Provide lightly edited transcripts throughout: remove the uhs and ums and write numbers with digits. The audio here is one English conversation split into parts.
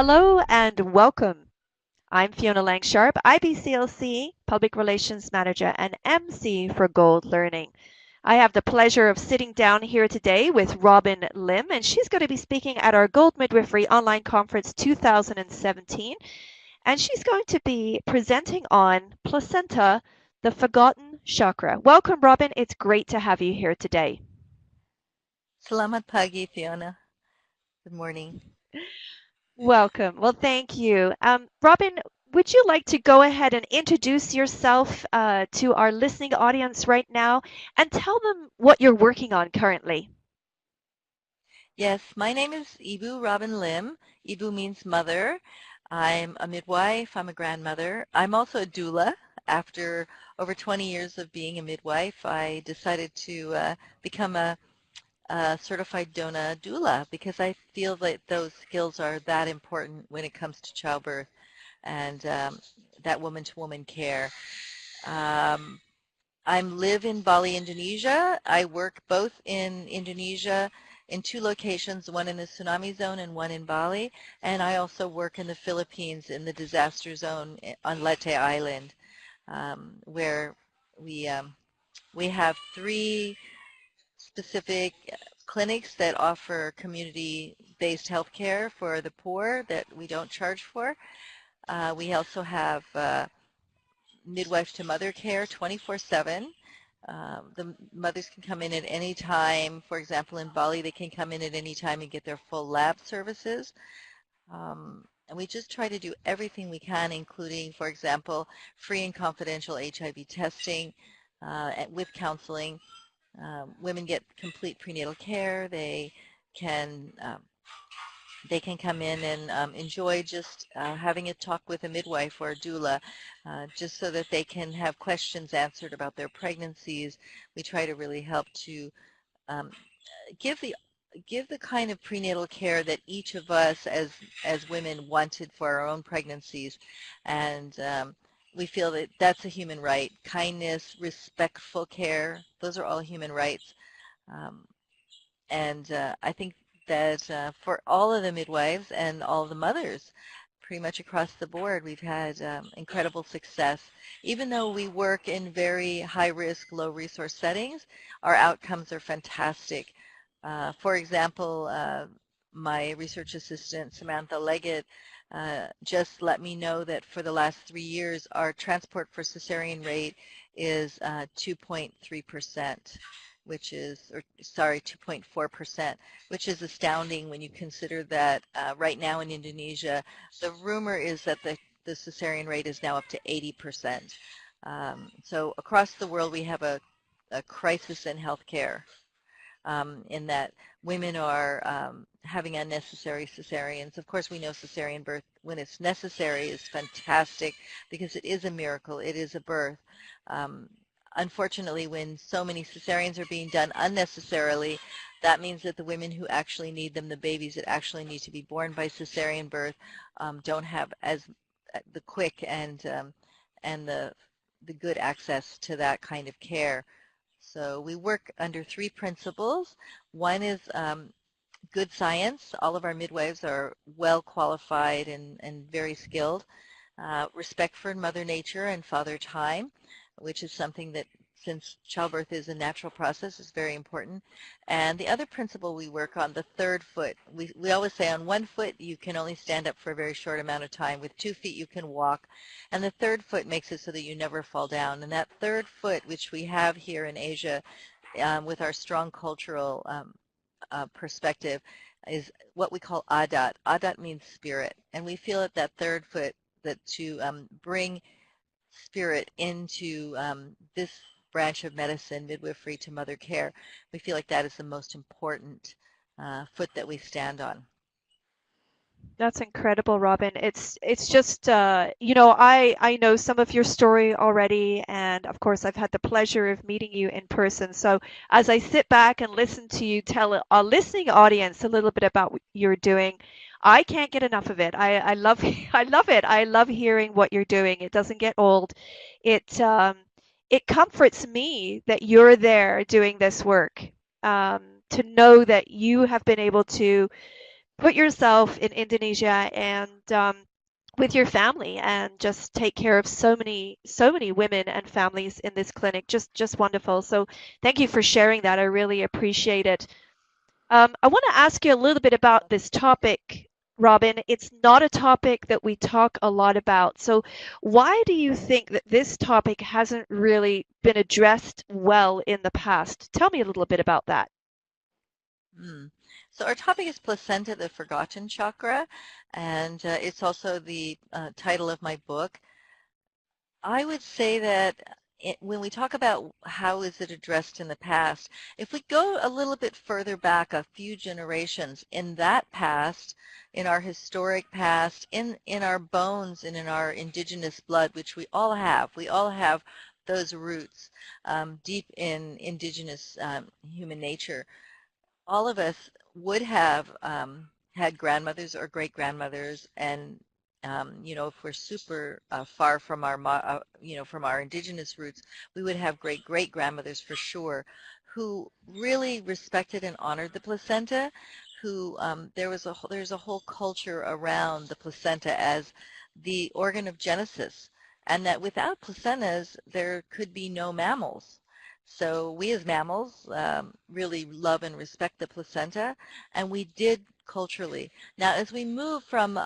Hello and welcome. I'm Fiona Lang-Sharp, IBCLC Public Relations Manager and MC for Gold Learning. I have the pleasure of sitting down here today with Robin Lim, and she's going to be speaking at our Gold Midwifery Online Conference 2017, and she's going to be presenting on placenta, the Forgotten Chakra. Welcome, Robin. It's great to have you here today. Salamat pagi, Fiona. Good morning. Welcome. Well, thank you. Robin, would you like to go ahead and introduce yourself to our listening audience right now and tell them what you're working on currently? Yes, my name is Ibu Robin Lim. Ibu means mother. I'm a midwife. I'm a grandmother. I'm also a doula. After over 20 years of being a midwife, I decided to become a certified DONA doula because I feel that those skills are that important when it comes to childbirth and that woman-to-woman care. I live in Bali, Indonesia. I work both in Indonesia in two locations, one in the tsunami zone and one in Bali. And I also work in the Philippines in the disaster zone on Leyte Island, where we, um, we have three specific clinics that offer community-based health care for the poor that we don't charge for. We also have midwife to mother care 24/7. The mothers can come in at any time. For example, in Bali, they can come in at any time and get their full lab services. And we just try to do everything we can, including, for example, free and confidential HIV testing with counseling. Women get complete prenatal care. Can they can come in and enjoy just having a talk with a midwife or a doula just so that they can have questions answered about their pregnancies. We try to really help to um, give the kind of prenatal care that each of us as women wanted for our own pregnancies. And we feel that that's a human right. Kindness, respectful care, those are all human rights. Um, and I think that for all of the midwives and all the mothers, pretty much across the board, we've had incredible success. Even though we work in very high-risk, low-resource settings, our outcomes are fantastic. For example, my research assistant, Samantha Leggett, just let me know that for the last 3 years, our transport for cesarean rate is 2.3%, which is, or sorry, 2.4%, which is astounding when you consider that right now in Indonesia, the rumor is that the cesarean rate is now up to 80%. So across the world, we have a crisis in healthcare in that women are having unnecessary cesareans. Of course, we know cesarean birth, when it's necessary, is fantastic because it is a miracle. It is a birth. Unfortunately, when so many cesareans are being done unnecessarily, that means that the women who actually need them, the babies that actually need to be born by cesarean birth, don't have as the quick and the good access to that kind of care. So we work under three principles. One is good science. All of our midwives are well qualified and very skilled. Respect for Mother Nature and Father Time, which is something that, since childbirth is a natural process, is very important. And the other principle we work on, the third foot. We always say on one foot you can only stand up for a very short amount of time. With 2 feet you can walk. And the third foot makes it so that you never fall down. And that third foot, which we have here in Asia with our strong cultural perspective, is what we call adat. Adat means spirit. And we feel that that third foot, that to bring spirit into this branch of medicine, midwifery to mother care, we feel like that is the most important foot that we stand on. That's incredible, Robin. It's just I know some of your story already, and of course I've had the pleasure of meeting you in person. So as I sit back and listen to you tell our listening audience a little bit about what you're doing, I can't get enough of it. I love I love it. I love hearing what you're doing. It doesn't get old. It comforts me that you're there doing this work. To know that you have been able to put yourself in Indonesia and with your family and just take care of so many women and families in this clinic. Just wonderful. So thank you for sharing that. I really appreciate it. I want to ask you a little bit about this topic, Robin. It's not a topic that we talk a lot about. So why do you think that this topic hasn't really been addressed well in the past? Tell me a little bit about that. Mm. So our topic is placenta, the Forgotten Chakra, and it's also the title of my book. I would say that when we talk about how is it addressed in the past, if we go a little bit further back, a few generations, in that past, in our historic past, in our bones and in our indigenous blood, which we all have those roots deep in indigenous human nature. All of us would have had grandmothers or great-grandmothers, and if we're super far from from our indigenous roots, we would have great-great-grandmothers for sure, who really respected and honored the placenta. Who there's a whole culture around the placenta as the organ of Genesis, and that without placentas there could be no mammals. So we as mammals really love and respect the placenta, and we did culturally. Now, as we move from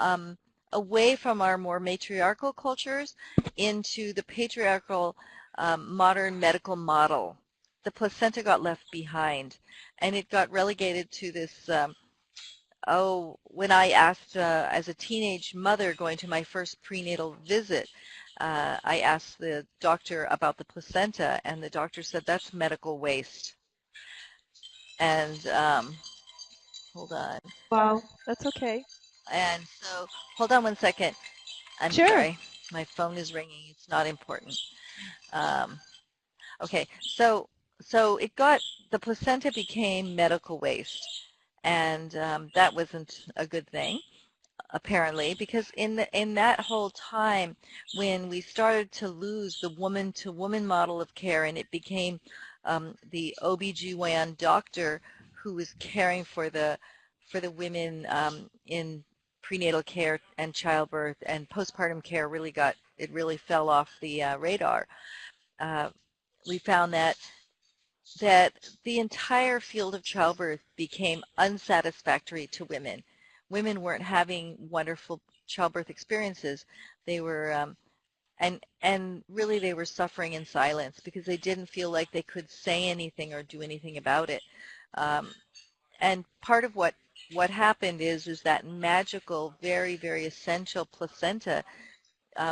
away from our more matriarchal cultures into the patriarchal modern medical model, the placenta got left behind, and it got relegated to this. When I asked as a teenage mother going to my first prenatal visit, I asked the doctor about the placenta, and the doctor said that's medical waste. And hold on. Wow, that's okay. And so, hold on one second. I'm Sure. sorry. My phone is ringing. It's not important. Um, okay, so the placenta became medical waste, and that wasn't a good thing, apparently, because in that whole time when we started to lose the woman to woman model of care, and it became the OBGYN doctor who was caring for the women in prenatal care and childbirth, and postpartum care really fell off the radar. uh, we found that the entire field of childbirth became unsatisfactory to women. Women weren't having wonderful childbirth experiences. They were, and really they were suffering in silence because they didn't feel like they could say anything or do anything about it. Um, and part of what happened is that magical, very, very essential placenta.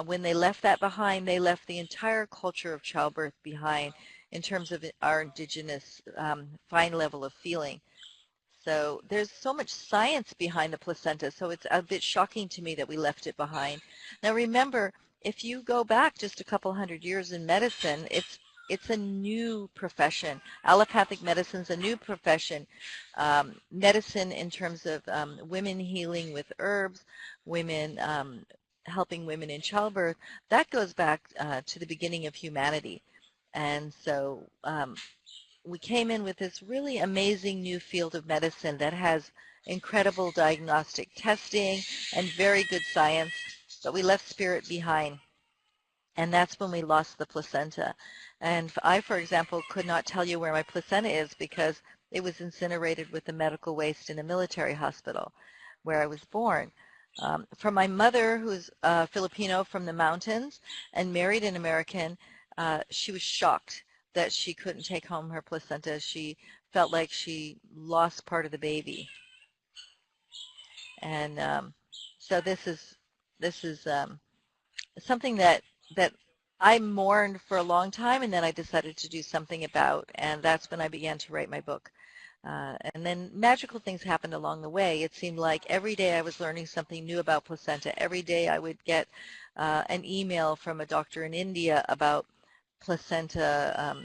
When they left that behind, they left the entire culture of childbirth behind in terms of our indigenous fine level of feeling. So there's so much science behind the placenta, so it's a bit shocking to me that we left it behind. Now remember, if you go back just a couple hundred years in medicine, it's a new profession. Allopathic medicine's a new profession. Medicine in terms of women healing with herbs, women helping women in childbirth, that goes back to the beginning of humanity. And so we came in with this really amazing new field of medicine that has incredible diagnostic testing and very good science, but we left spirit behind. And that's when we lost the placenta. And I, for example, could not tell you where my placenta is because it was incinerated with the medical waste in a military hospital where I was born. From my mother, who's Filipino from the mountains and married an American, she was shocked that she couldn't take home her placenta. She felt like she lost part of the baby. And so this is something that I mourned for a long time, and then I decided to do something about, and that's when I began to write my book. And then magical things happened along the way. It seemed like every day I was learning something new about placenta. Every day I would get an email from a doctor in India about placenta.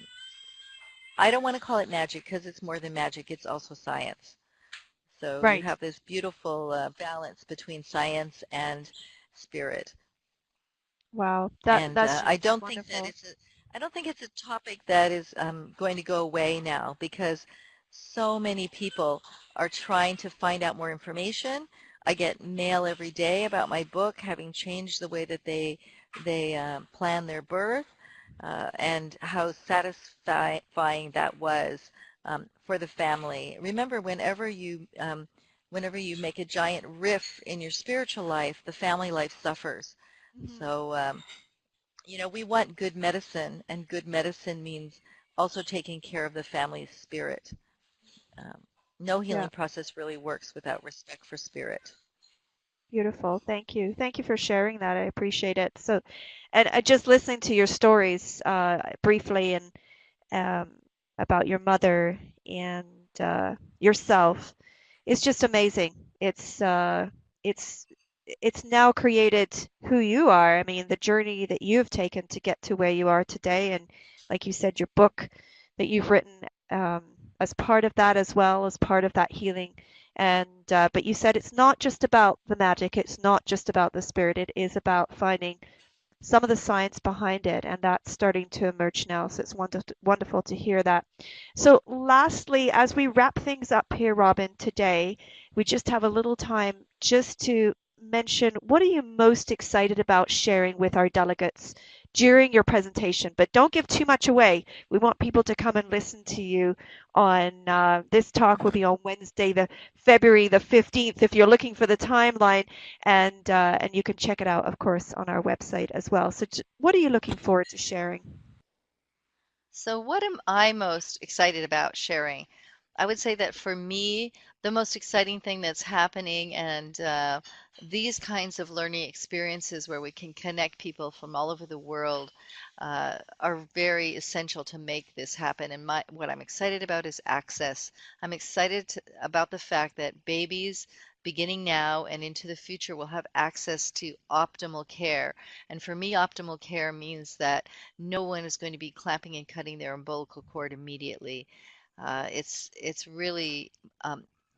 I don't want to call it magic because it's more than magic. It's also science. So you Right. have this beautiful balance between science and spirit. Wow. And That's I just don't think that wonderful. I don't think it's a topic that is going to go away now because So many people are trying to find out more information. I get mail every day about my book, having changed the way that they plan their birth, and how satisfying that was for the family. Remember, whenever you make a giant rift in your spiritual life, the family life suffers. Hmm. So we want good medicine, and good medicine means also taking care of the family's spirit. Um, no Yeah, healing process really works without respect for spirit. beautiful. Thank you. Thank you for sharing that. I appreciate it. So, and just listening to your stories briefly and um, about your mother and yourself is just amazing. It's it's now created who you are. I mean, the journey that you've taken to get to where you are today, and like you said, your book that you've written um, as part of that as well as part of that healing. And but you said it's not just about the magic. It's not just about the spirit. It is about finding some of the science behind it, and that's starting to emerge now. So it's wonderful to hear that. So, lastly, as we wrap things up here, Robin, today, we just have a little time just to mention what are you most excited about sharing with our delegates during your presentation? But don't give too much away. We want people to come and listen to you on this talk will be on Wednesday, the February the 15th, if you're looking for the timeline, and you can check it out, of course, on our website as well. So, what are you looking forward to sharing? So, what am I most excited about sharing? I would say that for me, the most exciting thing that's happening, and these kinds of learning experiences where we can connect people from all over the world are very essential to make this happen. And what I'm excited about is access. I'm excited about the fact that babies beginning now and into the future will have access to optimal care. And for me, optimal care means that no one is going to be clamping and cutting their umbilical cord immediately. It's really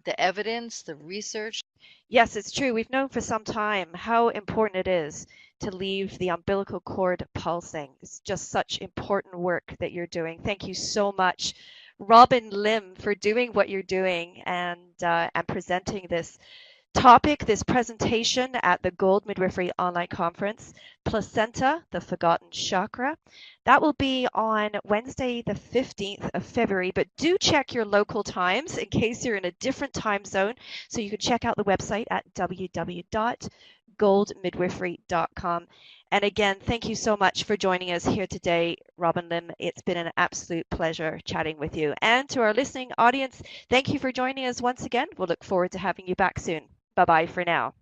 the evidence, the research. Yes, it's true. We've known for some time how important it is to leave the umbilical cord pulsing. It's just such important work that you're doing. Thank you so much, Robin Lim, for doing what you're doing and presenting this topic, this presentation at the Gold Midwifery Online Conference, Placenta, the Forgotten Chakra. That will be on Wednesday, the 15th of February, but do check your local times in case you're in a different time zone. So you can check out the website at www.goldmidwifery.com. And again, thank you so much for joining us here today, Robin Lim. It's been an absolute pleasure chatting with you. And to our listening audience, thank you for joining us once again. We'll look forward to having you back soon. Bye bye for now.